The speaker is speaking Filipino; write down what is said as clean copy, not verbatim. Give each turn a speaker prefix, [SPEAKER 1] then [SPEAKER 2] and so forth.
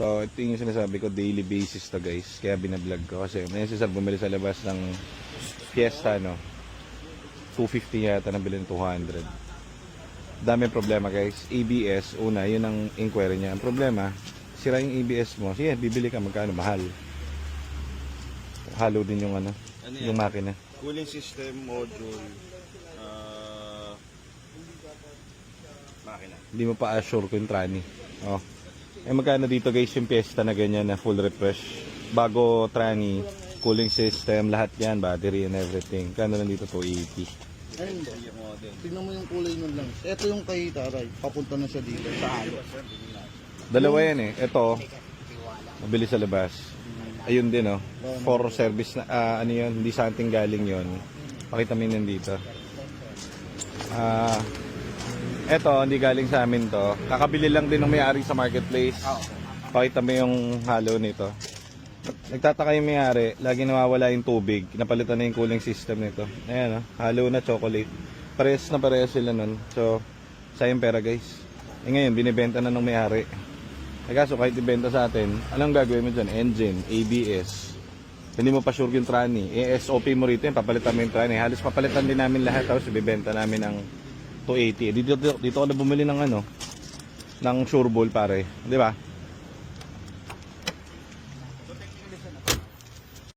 [SPEAKER 1] So, ito yung sinasabi ko, daily basis to guys. Kaya binablog ko kasi may si sir bumili sa labas ng Fiesta, no? 250 yata, nabili ng 200. Dami problema guys. ABS, una, yun ang inquiry niya. Ang problema, sira yung ABS mo. Sige, bibili ka, magkano? Mahal. Halo din yung ano, yung makina.
[SPEAKER 2] Cooling system, module, makina.
[SPEAKER 1] Hindi mo pa assure kung trani. Oh. Eh magkano dito guys yung Fiesta na ganyan na full refresh? Bago trani, cooling system, lahat yan, battery and everything. Kano lang dito? 280.
[SPEAKER 3] Ayun, tingnan mo yung kulay nun lang. Ito yung kay Taray, papunta na siya dito sa halo.
[SPEAKER 1] Dalawa yan eh. Ito, mabili sa labas. Ayun din oh. For service na, ano yun, hindi sa ating galing yun. Pakita mo yun dito. Ito, hindi galing sa amin to. Kakabili lang din ng may-ari sa marketplace. Pakita mo yung halo nito. Nagtataka yung may-ari, lagi nawawala yung tubig. Napalitan na yung cooling system nito. Ayan oh, halo na chocolate. Parehas na parehas sila nun. So, sayang pera guys. Eh ngayon, binibenta na ng may-ari. Eh kaso kahit ibenta sa atin, anong gagawin mo dyan? Engine, ABS. Hindi mo pa sure yung trani. Eh SOP mo rito yun, papalitan mo yung trani. Halos papalitan din namin lahat, tapos ibibenta namin ng 280. Dito ako na bumili ng ano, ng sure ball pare. Di ba?